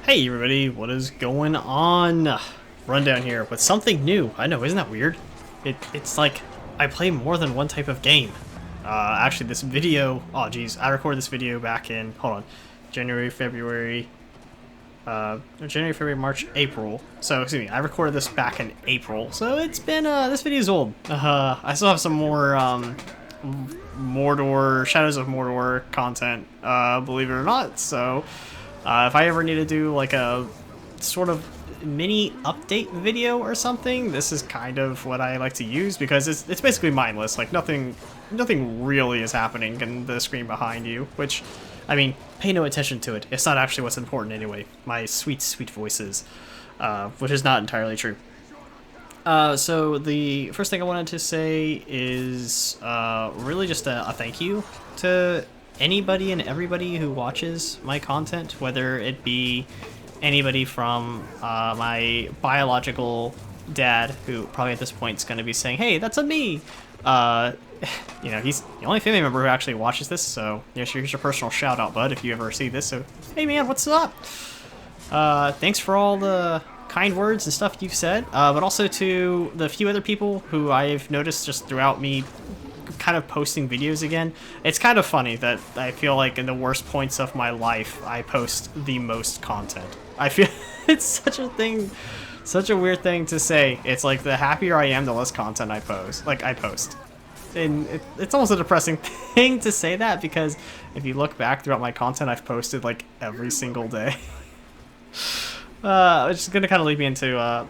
Hey everybody, what is going on? Rundown here with something new. I know, isn't that weird? It's like I play more than one type of game. Actually, this video, oh geez, I recorded this video back in, hold on, January, February, January, February, March, April. So, excuse me, I recorded this back in April. So it's been, this video's old. I still have some more, Mordor, Shadows of Mordor content, believe it or not. So, if I ever need to do like a sort of mini update video or something, this is kind of what I like to use because it's basically mindless. Like nothing really is happening in the screen behind you, which, I mean, pay no attention to it. It's not actually what's important anyway. My sweet, sweet voices, which is not entirely true. So the first thing I wanted to say is really just a thank you to anybody and everybody who watches my content, whether it be anybody from my biological dad, who probably at this point is going to be saying, hey, that's a me. You know, he's the only family member who actually watches this, so here's your personal shout out, bud, if you ever see this. So, hey man, what's up? Thanks for all the kind words and stuff you've said, but also to the few other people who I've noticed just throughout me kind of posting videos again. It's kind of funny that I feel like in the worst points of my life, I post the most content. I feel it's such a thing, such a weird thing to say. It's like the happier I am, the less content I post. And it's almost a depressing thing to say that, because if you look back throughout my content, I've posted like every single day. Which is going to kind of lead me into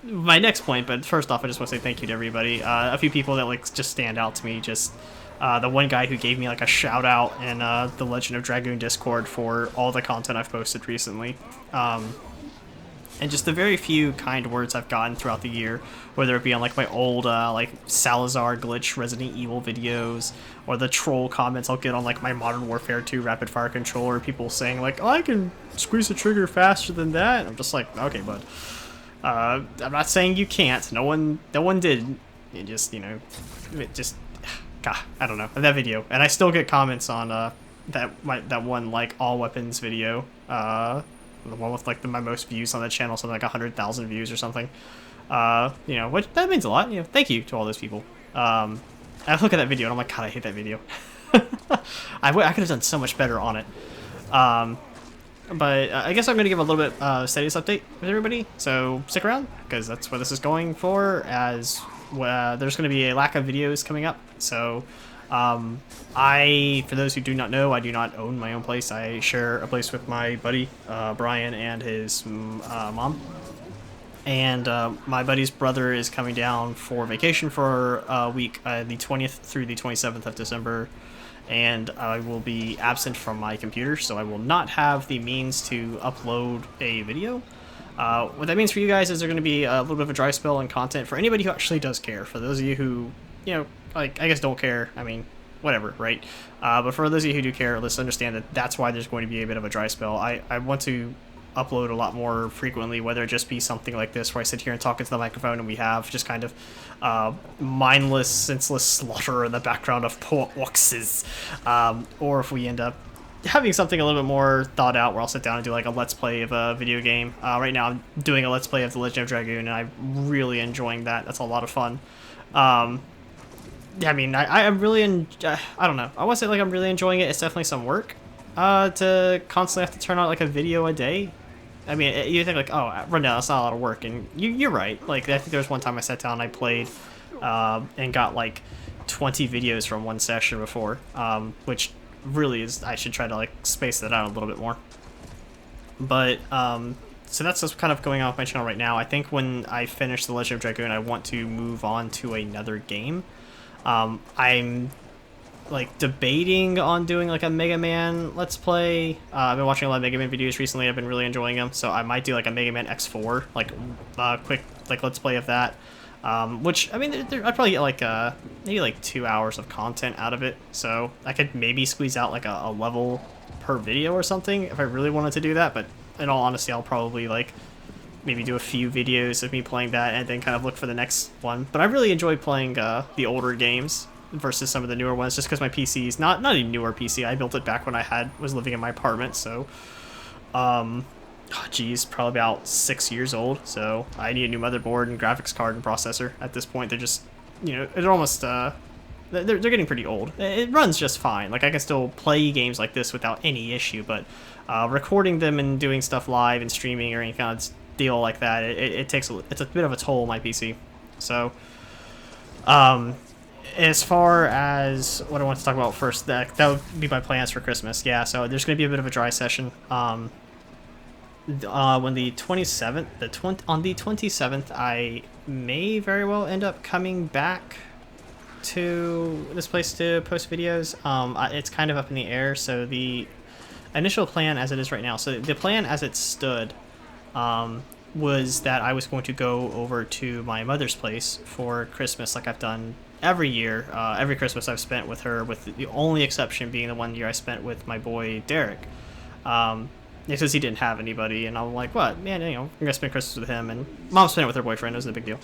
my next point, but first off, I just want to say thank you to everybody. A few people that like just stand out to me. Just the one guy who gave me like a shout out in the Legend of Dragoon Discord for all the content I've posted recently. And just the very few kind words I've gotten throughout the year, whether it be on like my old like Salazar glitch Resident Evil videos, or the troll comments I'll get on like my Modern Warfare 2 rapid fire controller, people saying like, oh, I can squeeze the trigger faster than that. And I'm just like, okay, bud. I'm not saying you can't. No one did. It just, you know, God, I don't know, that video. And I still get comments on that one like all weapons video. The one with like my most views on the channel, something like 100,000 views or something. You know, which that means a lot. You know, thank you to all those people. I look at that video and I'm like, God, I hate that video. I could have done so much better on it. But I guess I'm going to give a little bit status update with everybody, so stick around, because that's what this is going for, as there's going to be a lack of videos coming up. So for those who do not know, I do not own my own place. I share a place with my buddy, Brian, and his mom. And my buddy's brother is coming down for vacation for a week, the 20th through the 27th of December. And I will be absent from my computer, so I will not have the means to upload a video. What that means for you guys is there's going to be a little bit of a dry spell in content for anybody who actually does care. For those of you who, you know, like, I guess don't care, I mean, whatever, right? But for those of you who do care, let's understand that that's why there's going to be a bit of a dry spell. I want to upload a lot more frequently, whether it just be something like this where I sit here and talk into the microphone and we have just kind of mindless, senseless slaughter in the background of boxes, or if we end up having something a little bit more thought out where I'll sit down and do like a let's play of a video game. Right now I'm doing a let's play of the Legend of Dragoon, and I'm really enjoying that. That's a lot of fun. I mean, I'm really I don't know, I won't say like I'm really enjoying it. It's definitely some work to constantly have to turn out like a video a day. I mean, you think like, oh, rundown, that's not a lot of work, and you're right. Like, I think there was one time I sat down and I played and got like 20 videos from one session before, which really is, I should try to like space that out a little bit more. But so that's what's kind of going on with my channel right now. I think when I finish the Legend of Dragoon, I want to move on to another game. I'm like debating on doing like a Mega Man let's play. I've been watching a lot of Mega Man videos recently. I've been really enjoying them, so I might do like a Mega Man X4, like quick like let's play of that. Which, I mean, I'd probably get like maybe like 2 hours of content out of it, so I could maybe squeeze out like a level per video or something if I really wanted to do that. But in all honesty, I'll probably like maybe do a few videos of me playing that and then kind of look for the next one. But I really enjoy playing the older games versus some of the newer ones, just because my PC is not a newer PC. I built it back when I was living in my apartment, so oh, geez, probably about 6 years old. So I need a new motherboard and graphics card and processor. At this point, they're just, they're almost, they're getting pretty old. It runs just fine. Like, I can still play games like this without any issue, but recording them and doing stuff live and streaming or any kind of deal like that, it's a bit of a toll on my PC. So, as far as what I want to talk about first, that would be my plans for Christmas. Yeah, so there's going to be a bit of a dry session. When the 27th, on the 27th, I may very well end up coming back to this place to post videos. It's kind of up in the air, so the initial plan as it is right now, so the plan as it stood was that I was going to go over to my mother's place for Christmas like I've done every year. Every Christmas I've spent with her, with the only exception being the one year I spent with my boy Derek. Because he didn't have anybody, and I'm like, what, man, I'm gonna spend Christmas with him, and Mom spent it with her boyfriend. It wasn't a big deal.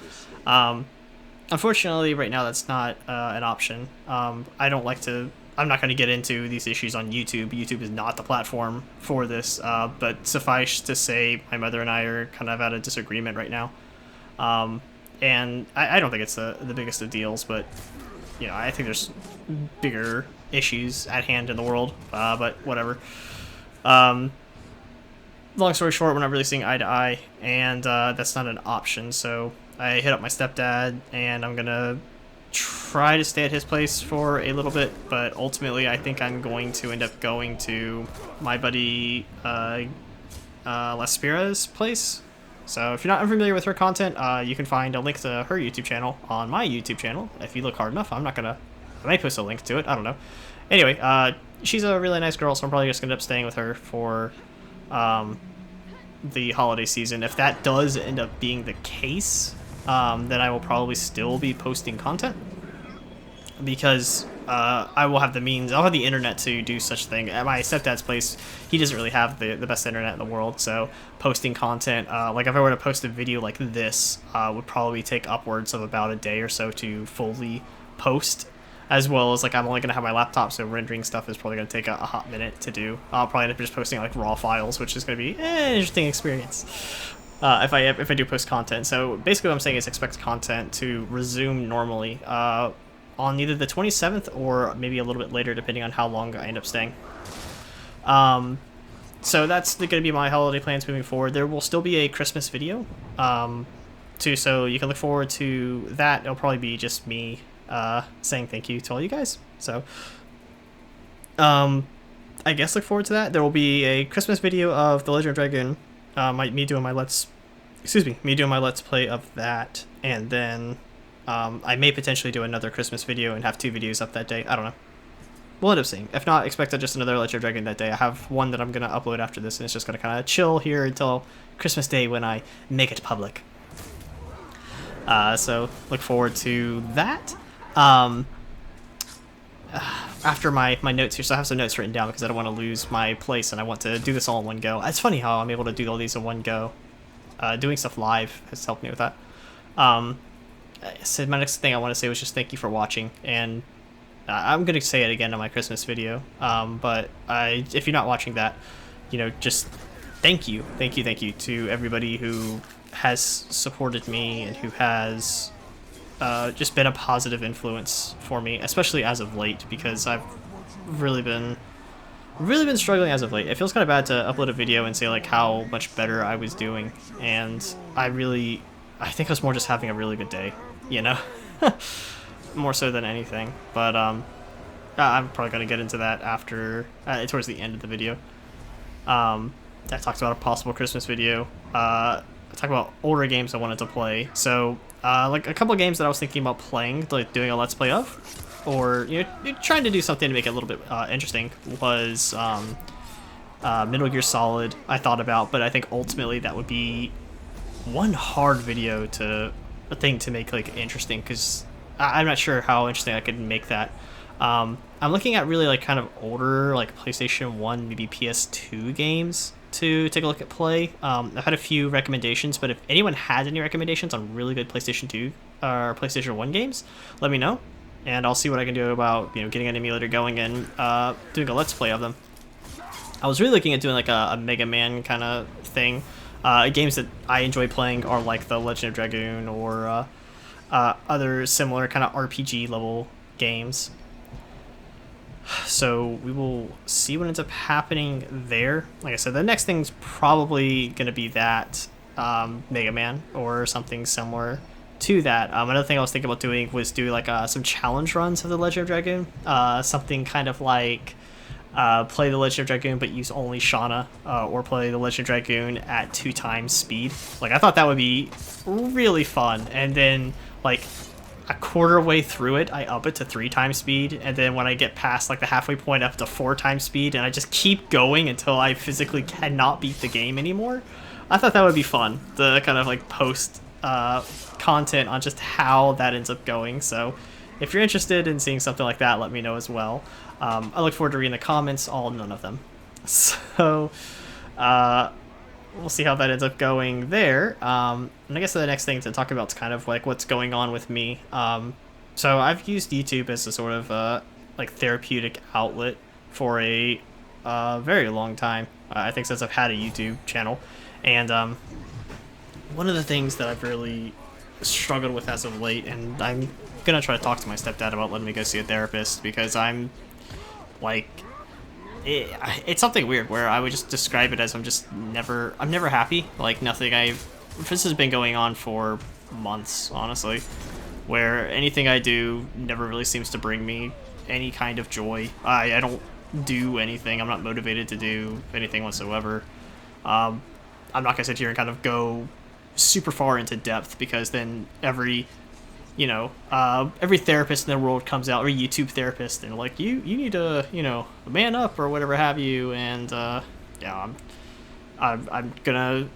Unfortunately, right now that's not an option. I'm not going to get into these issues on YouTube. YouTube is not the platform for this, but suffice to say, my mother and I are kind of at a disagreement right now. And I don't think it's the biggest of deals, but, I think there's bigger issues at hand in the world, but whatever. Long story short, we're not really seeing eye to eye, and that's not an option, so I hit up my stepdad, and I'm going to try to stay at his place for a little bit, but ultimately I think I'm going to end up going to my buddy Lespira's place. So if you're not unfamiliar with her content, you can find a link to her YouTube channel on my YouTube channel. If you look hard enough, I might post a link to it, I don't know. Anyway, she's a really nice girl, so I'm probably just going to end up staying with her for the holiday season. If that does end up being the case, then I will probably still be posting content, because I will have the means, I'll have the internet to do such thing. At my stepdad's place, he doesn't really have the best internet in the world, so posting content, like if I were to post a video like this, would probably take upwards of about a day or so to fully post, as well as, like, I'm only going to have my laptop, so rendering stuff is probably going to take a hot minute to do. I'll probably end up just posting, like, raw files, which is going to be an interesting experience. If I do post content. So basically what I'm saying is expect content to resume normally on either the 27th or maybe a little bit later, depending on how long I end up staying. So that's going to be my holiday plans moving forward. There will still be a Christmas video too, so you can look forward to that. It'll probably be just me saying thank you to all you guys. So I guess look forward to that. There will be a Christmas video of The Legend of Dragon. Me doing my let's play of that, and then I may potentially do another Christmas video and have 2 videos up that day. I don't know. We'll end up seeing. If not, expect just another Legend of Dragon that day. I have one that I'm gonna upload after this, and it's just gonna kind of chill here until Christmas Day when I make it public. So look forward to that. After my notes here, so I have some notes written down because I don't want to lose my place and I want to do this all in one go. It's funny how I'm able to do all these in one go. Doing stuff live has helped me with that. So my next thing I want to say was just thank you for watching, and I'm going to say it again in my Christmas video, but if you're not watching that, just thank you to everybody who has supported me and who has just been a positive influence for me, especially as of late, because I've really been struggling as of late. It feels kind of bad to upload a video and say like how much better I was doing, and I think I was more just having a really good day, more so than anything. But I'm probably gonna get into that after towards the end of the video. I talked about a possible Christmas video. I talked about older games I wanted to play, so like a couple of games that I was thinking about playing, like doing a let's play of, or trying to do something to make it a little bit interesting, was Metal Gear Solid. I thought about, but I think ultimately that would be one hard video to make like interesting, because I'm not sure how interesting I could make that. I'm looking at really like kind of older, like PlayStation 1, maybe PS2 games to take a look at play. I've had a few recommendations, but if anyone has any recommendations on really good PlayStation 2 or PlayStation 1 games, let me know, and I'll see what I can do about getting an emulator going and doing a let's play of them. I was really looking at doing like a Mega Man kind of thing. Games that I enjoy playing are like the Legend of Dragoon or other similar kind of RPG level games. So we will see what ends up happening there. Like I said, the next thing's probably going to be that Mega Man or something similar to that. Another thing I was thinking about doing was do like some challenge runs of the Legend of Dragoon. Something kind of like play the Legend of Dragoon but use only Shauna, or play the Legend of Dragoon at 2 times speed. Like I thought that would be really fun, and then like a quarter way through it, I up it to 3 times speed, and then when I get past like the halfway point, up to 4 times speed, and I just keep going until I physically cannot beat the game anymore. I thought that would be fun, the kind of like post content on just how that ends up going. So if you're interested in seeing something like that, let me know as well. I look forward to reading the comments, all none of them. So we'll see how that ends up going there. And I guess the next thing to talk about is kind of like what's going on with me. So I've used YouTube as a sort of like therapeutic outlet for a very long time. I think since I've had a YouTube channel. And one of the things that I've really struggled with as of late, and I'm gonna try to talk to my stepdad about letting me go see a therapist, because I'm like, it's something weird where I would just describe it as I'm never happy. Like this has been going on for months, honestly, where anything I do never really seems to bring me any kind of joy. I don't do anything. I'm not motivated to do anything whatsoever. I'm not gonna sit here and kind of go super far into depth, because then every therapist in the world comes out, or YouTube therapist, and like you need to man up or whatever have you. And yeah, I'm gonna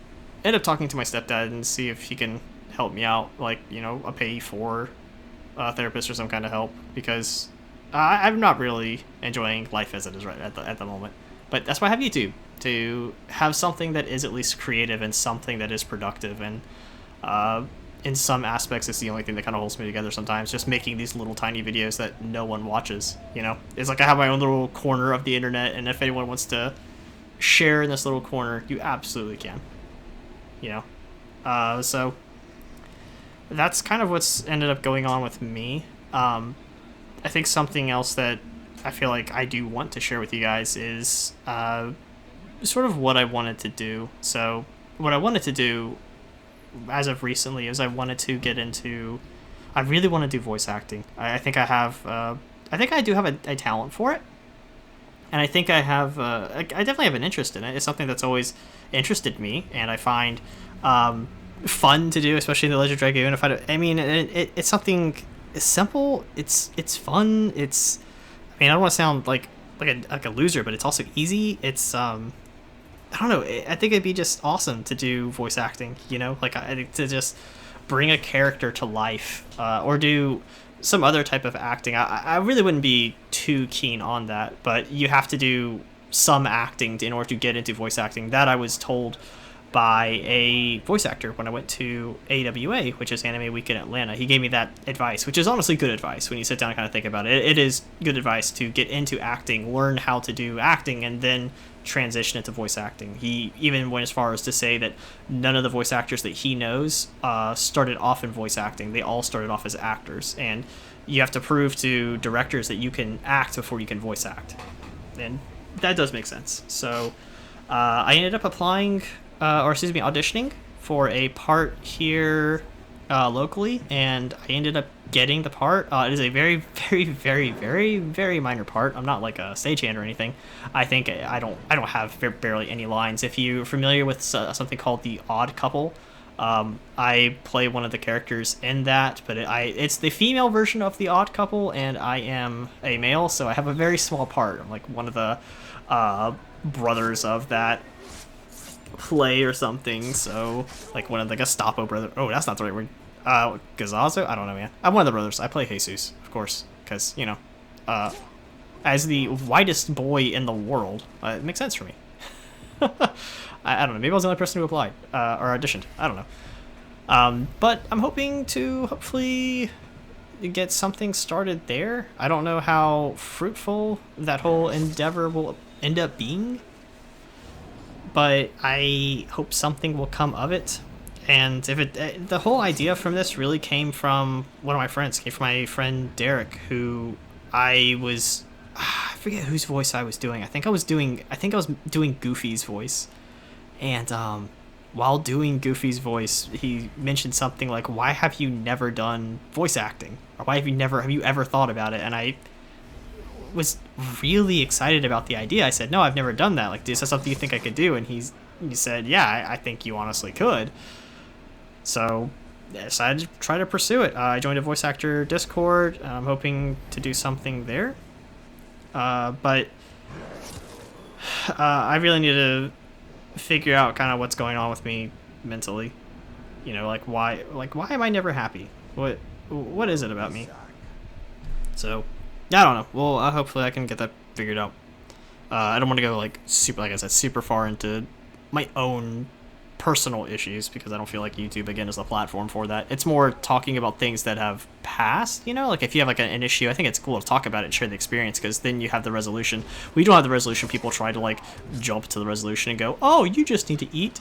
end up talking to my stepdad and see if he can help me out, like a pay for therapist or some kind of help, because I'm not really enjoying life as it is right at the moment. But that's why I have YouTube, to have something that is at least creative and something that is productive. And in some aspects, it's the only thing that kind of holds me together sometimes, just making these little tiny videos that no one watches. It's like I have my own little corner of the internet, and if anyone wants to share in this little corner, you absolutely can. So that's kind of what's ended up going on with me. I think something else that I feel like I do want to share with you guys is sort of what I wanted to do. So what I wanted to do as of recently is I really want to do voice acting. I think I do have a talent for it, and I think I definitely have an interest in it. It's something that's always interested me, and I find fun to do, especially in the Legend of Dragoon. It's something simple. It's fun. I don't want to sound like a loser, but it's also easy. It's I don't know. I think it'd be just awesome to do voice acting. I think to just bring a character to life, or do some other type of acting. I really wouldn't be too keen on that, but you have to do some acting in order to get into voice acting. That I was told by a voice actor when I went to AWA, which is Anime Week in Atlanta. He gave me that advice, which is honestly good advice when you sit down and kind of think about it. It is good advice to get into acting, learn how to do acting, and then transition into voice acting. He even went as far as to say that none of the voice actors that he knows started off in voice acting. They all started off as actors, and you have to prove to directors that you can act before you can voice act. And that does make sense. So I ended up auditioning for a part here locally, and I ended up getting the part. It is a very, very, very, very, very minor part. I'm not like a stagehand or anything. I think I don't have barely any lines. If you're familiar with something called The Odd Couple, I play one of the characters in that, but it's the female version of The Odd Couple, and I am a male, so I have a very small part. I'm like one of the brothers of that play or something, so like one of the Gestapo brothers. Oh, that's not the right word. Gazazo? I don't know, man. I'm one of the brothers. I play Jesus, of course, because as the whitest boy in the world, it makes sense for me. I don't know. Maybe I was the only person who applied or auditioned. I don't know. But I'm hoping to hopefully get something started there. I don't know how fruitful that whole endeavor will end up being, but I hope something will come of it. And if it, the whole idea from this really came from one of my friends, came from my friend Derek, who I was, I forget whose voice I was doing. I think I was doing Goofy's voice, and while doing Goofy's voice, he mentioned something like, "Why have you never done voice acting? Or why have you ever thought about it?" And I was really excited about the idea. I said, "No, I've never done that. Like, is that something you think I could do?" And he said, "Yeah, I think you honestly could." So I decided to try to pursue it. I joined a voice actor Discord. I'm hoping to do something there. But I really need to figure out kind of what's going on with me mentally. You know, why am I never happy? What is it about me? So I don't know. Well, hopefully I can get that figured out. I don't want to go like I said, super far into my own personal issues, because I don't feel like YouTube again is the platform for that. It's more talking about things that have passed, you know, like if you have like an issue, I think it's cool to talk about it and share the experience, because then you have the resolution. We don't have the resolution. People try to like jump to the resolution and go, oh, you just need to eat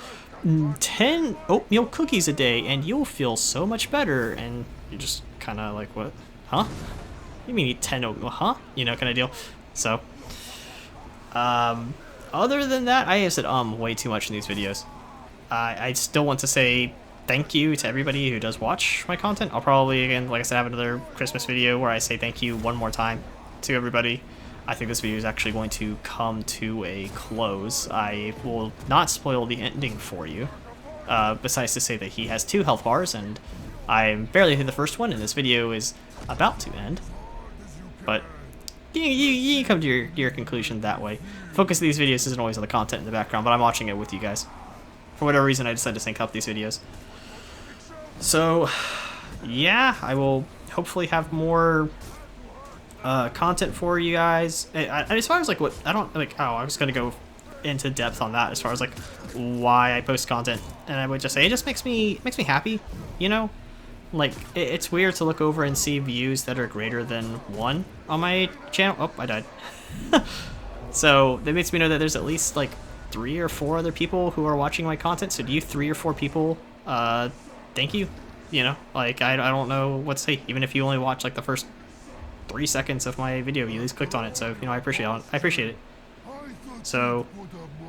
10 oatmeal cookies a day and you'll feel so much better. And you just kind of like, what? Huh? You mean eat 10 oatmeal, huh? You know, kind of deal. So other than that, I have said way too much in these videos. I still want to say thank you to everybody who does watch my content. I'll probably, again, like I said, have another Christmas video where I say thank you one more time to everybody. I think this video is actually going to come to a close. I will not spoil the ending for you, besides to say that he has 2 health bars, and I'm barely through the first one, and this video is about to end. But you come to your conclusion that way. Focus of these videos isn't always on the content in the background, but I'm watching it with you guys. For whatever reason, I decided to sync up these videos. So, yeah, I will hopefully have more content for you guys. As far as like what, I don't like, oh, I was gonna go into depth on that as far as like why I post content, and I would just say it just makes me happy, you know. Like it's weird to look over and see views that are greater than 1 on my channel. Oh, I died. So that makes me know that there's at least like 3 or 4 other people who are watching my content. So do you 3 or 4 people, thank you. You know, like I don't know what to say. Even if you only watch like the first 3 seconds of my video, you at least clicked on it. So, you know, I appreciate it. So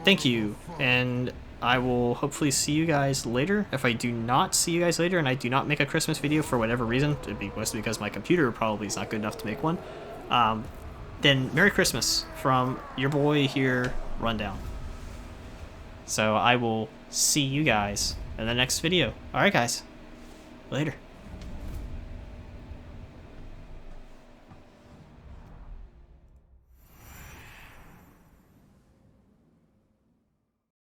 thank you, and I will hopefully see you guys later. If I do not see you guys later and I do not make a Christmas video for whatever reason, it'd be mostly because my computer probably is not good enough to make one, then Merry Christmas from your boy here, Rundown. So I will see you guys in the next video. Alright guys, later.